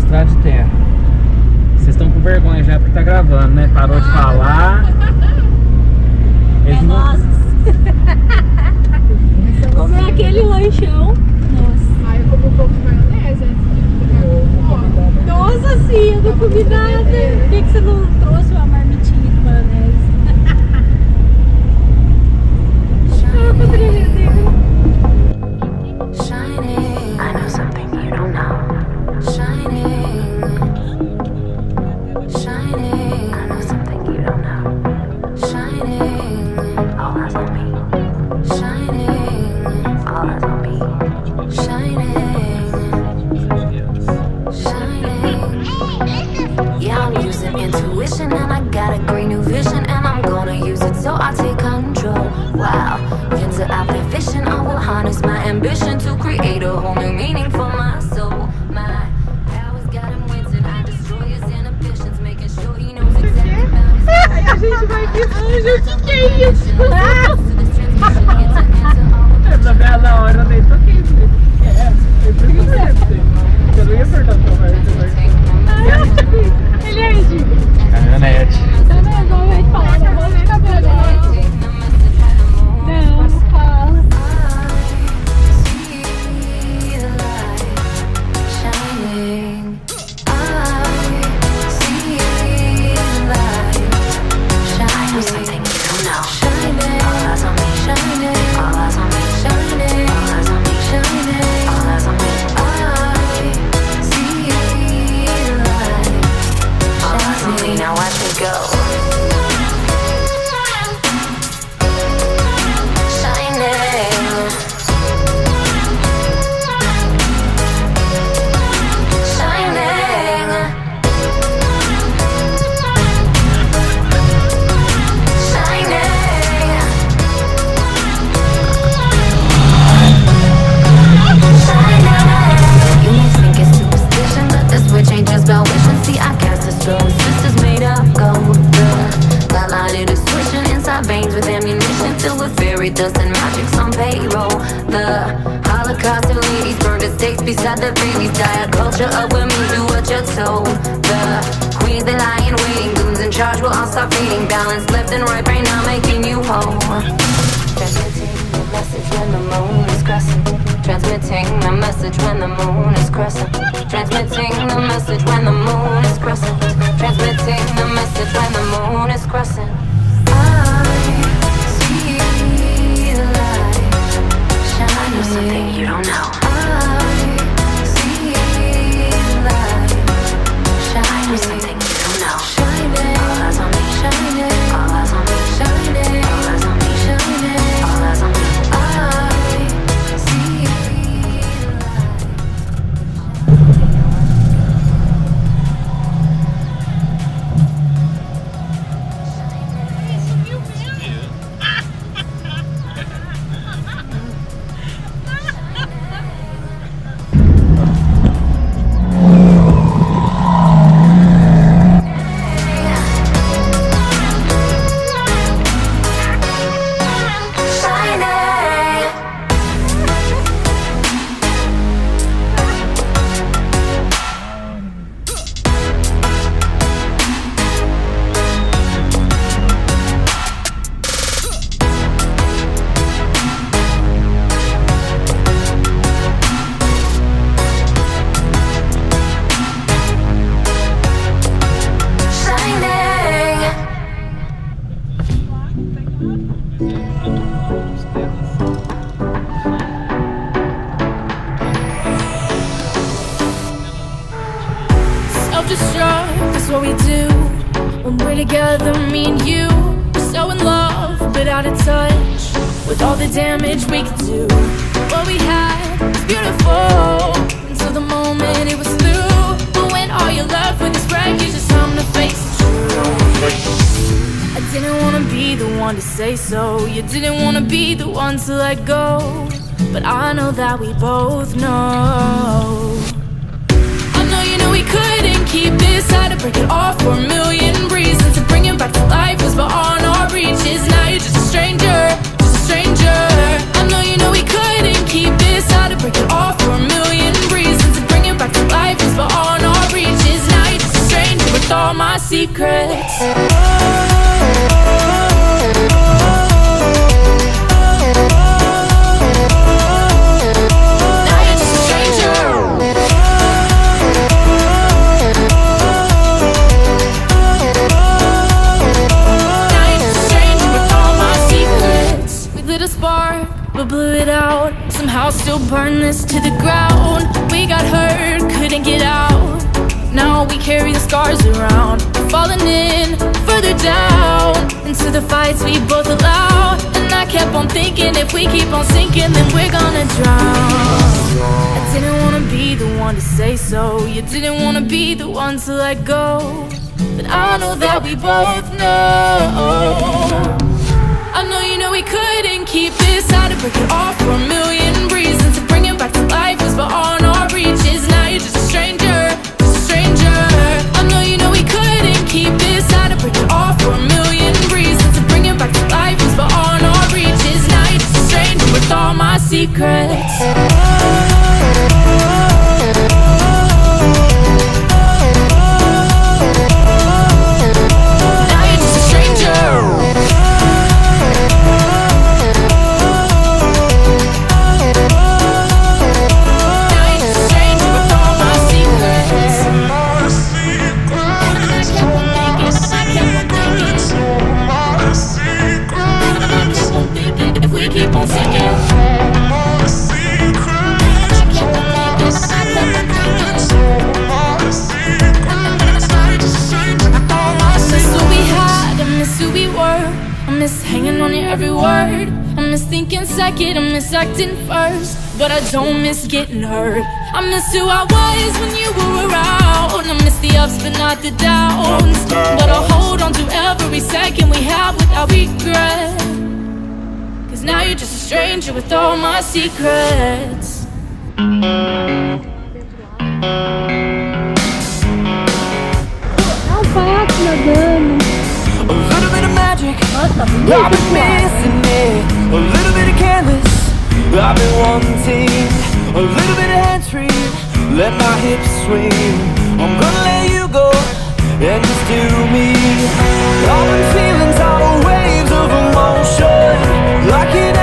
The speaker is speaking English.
estrada de terra. Vocês estão com vergonha já porque tá gravando, né? Parou de falar. É nós. Comer aquele lanchão. Nossa. Aí eu comi um pouco de maionese. Nossa, sim, eu não comi nada. Por que você não trouxe uma marmitinha de maionese? Eu poderia render. Shining, I know something you don't know. Shining, shining, I know something you don't know. Shining, all eyes on me. Shining, all eyes on me. Shining, shining. Yeah, I'm using intuition and I got a great new vision and I'm gonna use it so I take control. Wow, yins are out there fishing. I will harness my ambition to create a whole new meaning for my soul. My powers got him waiting. I destroy his inhibitions, making sure he knows exactly about his Aí a gente vai ver o que é isso. Na hora eu nem toquei. Eu não ia perguntar pra Ele é ridículo. caminhonete. Eu não vai falar, não vou nem na verdade. Não fala. Now watch me go. Shining, shining, shining. You may think it's superstition, but this witch ain't just about wishing. See, I cast a spell. This is made of gold. That lighted is swishing inside veins with ammunition filled with fairy dust and magic's on payroll. The Holocaust of ladies burned at stakes beside the babies. Diet culture of women, do what you're told. The queens they lie in waiting, goons in charge will all stop feeding. Balance left and right, right now making you whole. Transmitting the message when the moon is crescent. Transmitting the message when the moon is crescent. Transmitting the message when the moon is crescent. Transmitting the message when the moon is crescent. I see the light shining. I know something you don't know. I see the light shining. I know something you don't know. Shining, all eyes on me. Shining, all eyes on me. Shining, all eyes on me. Shining, all eyes on me. I see the light. Self-destruct, that's what we do. When we're together, me and you. We're so in love, but out of touch with all the damage we could do. What we had was beautiful until the moment it was through. But when all you're left with is wreckage, it's time to face the truth. I didn't wanna be the one to say so. You didn't wanna be the one to let go. But I know that we both know. I know you knew we couldn't keep this. Had to break it off for a million reasons. To bring it back to life was beyond our reaches. Now you're just a stranger, just a stranger. I know you knew we couldn't keep this. Had to break it off for a million reasons. To bring it back to life was beyond our reaches. somehow still burn this to the ground. We got hurt, couldn't get out. Now we carry the scars around. We're falling in, further down, into the fights we both allow. And I kept on thinking, if we keep on sinking, then we're gonna drown. I didn't wanna be the one to say so. You didn't wanna be the one to let go. But I know that we both know. I know you know we couldn't keep this. Had to break it off for a million reasons. To bring it back to life was beyond our reaches. Now you're just a stranger, just a stranger. I know you know we couldn't keep this. Had to break it off for a million reasons. To bring it back to life was beyond our reaches. Now you're just a stranger with all my secrets. Every word, I miss thinking second, I miss acting first, but I don't miss getting hurt. I miss who I was when you were around. I miss the ups but not the downs, but I'll hold on to every second we have without regret. Cause now you're just a stranger with all my secrets. A little bit of magic, I've been missing it. A little bit of canvas, I've been wanting. A little bit of hands-free, let my hips swing. I'm gonna let you go and just do me. All the feelings are the waves of emotion, like an